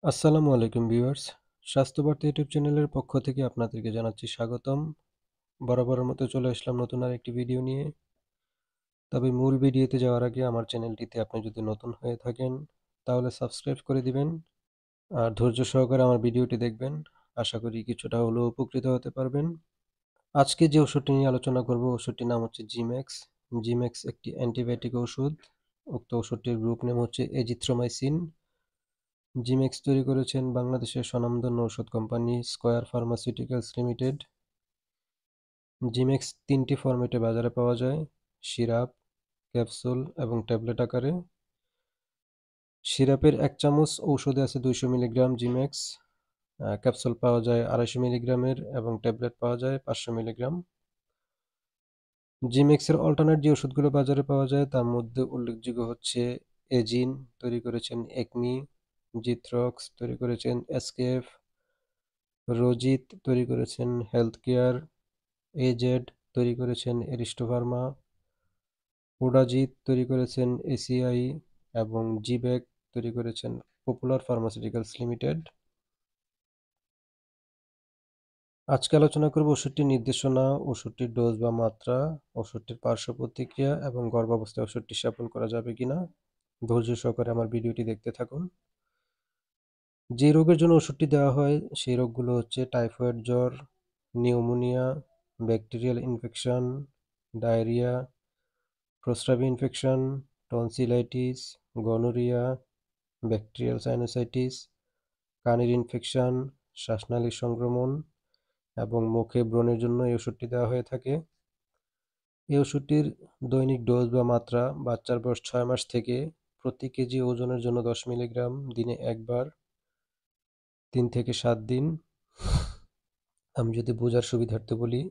আসসালামু আলাইকুম viewers. স্বাস্থ্যবার্তা YouTube চ্যানেলের পক্ষ থেকে আপনাদেরকে জানাচ্ছি স্বাগতম। বরাবরের মতো চলে আসলাম নতুন আরেকটি ভিডিও নিয়ে। তবে মূল ভিডিওতে যাওয়ার আগে আমার চ্যানেলটিতে আপনি যদি নতুন হয়ে থাকেন তাহলে সাবস্ক্রাইব করে দিবেন আর ধৈর্য সহকারে আমার ভিডিওটি দেখবেন। আশা করি কিছুটা হলেও উপকৃত হতে পারবেন। আজকে যে ওষুধটি নিয়ে আলোচনা করব ওষুধটির নাম হচ্ছে জিম্যাক্স। জিম্যাক্স একটি অ্যান্টিবায়োটিক ওষুধ। উক্ত ওষুধটির গ্রুপ নেম হচ্ছে এজিথ্রোমাইসিন। জিমেক্স তৈরি করেছেন বাংলাদেশের স্বনামধন্য ঔষধ company square pharmaceuticals limited. Zimax ৩টি ফরম্যাটে বাজারে পাওয়া যায়: সিরাপ, ক্যাপসুল এবং ট্যাবলেট আকারে। সিরাপের ১ চামচ ঔষধে আছে ২০০ মিলিগ্রাম জিমেক্স। ক্যাপসুল পাওয়া যায় ২৫০ মিলিগ্রামের এবং ট্যাবলেট পাওয়া যায় ৫০০ মিলিগ্রাম। জিমেক্সের অল্টারনেট যে ওষুধগুলো বাজারে পাওয়া যায় তার মধ্যে উল্লেখযোগ্য হচ্ছে এজিন, তৈরি করেছেন একমি; জিথ্রক্স, তৈরি করেছেন এসকেএফ; রোজিত, তৈরি করেছেন হেলথ কেয়ার; এজেড, তৈরি করেছেন এরিস্টো ফার্মা; ওডাজিত, তৈরি করেছেন এসিআই; এবং জিবেক, তৈরি করেছেন পপুলার ফার্মাসিউটিক্যালস লিমিটেড। আজকে আলোচনা করব ওষুধটির নির্দেশনা, ওষুধটির ডোজ বা মাত্রা, ওষুধটির পার্শ্ব প্রতিক্রিয়া এবং গর্ভাবস্থায় ওষুধটি সেবন করা যাবে কিনা। ধৈর্য সহকারে আমার ভিডিওটি দেখতে থাকুন। যে রোগের জন্য ওষুধটি দেওয়া হয় সেই রোগগুলো হচ্ছে টাইফয়েড জ্বর, নিউমোনিয়া, ব্যাকটেরিয়াল ইনফেকশন, ডায়রিয়া, প্রস্রাবে infection, tonsillitis, gonorrhoea, bacterial sinusitis, কানের ইনফেকশন, শ্বাসনালীর সংক্রমণ এবং মুখে ব্রণের জন্য এই ওষুধটি দেওয়া হয়ে থাকে। এই ওষুধটির দৈনিক ডোজ বা মাত্রা বাচ্চার বয়স ৬ মাস থেকে প্রতি কেজি ওজনের জন্য ১০ মিলিগ্রাম, দিনে একবার, ৩ থেকে ৭ দিন। আমি যদি বোঝার সুবিধার্থে বলি,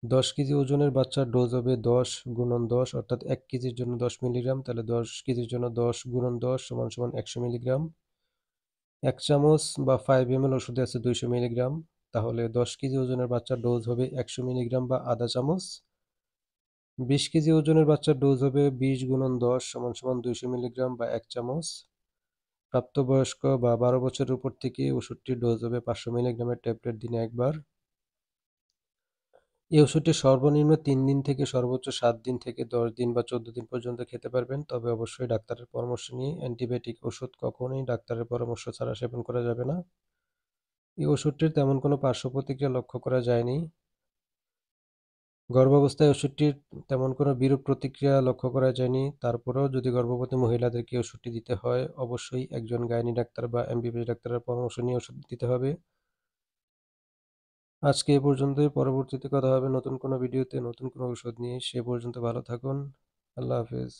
১০ কেজি ওজনের বাচ্চার ডোজ হবে ১০ × ১০ অর্থাৎ ১ কেজির জন্য ১০ মিলিগ্রাম, তাহলে ১০ কেজির জন্য ১০ × ১০ = ১০০ মিলিগ্রাম। ১ চামচ বা 5 ml ওষুধে আছে ২০০ মিলিগ্রাম, তাহলে ১০ কেজি ওজনের বাচ্চার ডোজ হবে ১০০ মিলিগ্রাম বা আধা চামচ। ২০ কেজি ওজনের বাচ্চার ডোজ হবে ২০ × ১০ = ২০০ মিলিগ্রাম বা ১ চামচ। প্রাপ্তবয়স্ক বা ১২ বছরের উপর থেকে ওষুধটির ডোজ হবে ৫০০ মিলিগ্রামের ট্যাবলেট, দিনে একবার। এই ওষুধটি সর্বনিম্ন ৩ দিন থেকে সর্বোচ্চ ৭ দিন থেকে ১০ দিন বা ১৪ দিন পর্যন্ত খেতে পারবেন। তবে অবশ্যই ডাক্তারের পরামর্শ নিয়ে। অ্যান্টিবায়োটিক ওষুধ কখনোই ডাক্তারের পরামর্শ ছাড়া সেবন করা যাবে না। এই ওষুধটির তেমন কোনো পার্শ্ব প্রতিক্রিয়া লক্ষ্য করা যায়নি। গর্ভাবস্থায় ওষুধটির তেমন কোনো বিরূপ প্রতিক্রিয়া লক্ষ্য করা যায়নি। তারপরেও যদি গর্ভবতী মহিলাদেরকে ওষুধটি দিতে হয়, অবশ্যই একজন গাইনি ডাক্তার বা এমবিবিএস ডাক্তারের পরামর্শ নিয়ে ওষুধ দিতে হবে। আজকে এ পর্যন্তই। পরবর্তীতে কথা হবে নতুন কোনো ভিডিওতে, নতুন কোনো ওষুধ নিয়ে। সে পর্যন্ত ভালো থাকুন। আল্লাহ হাফেজ।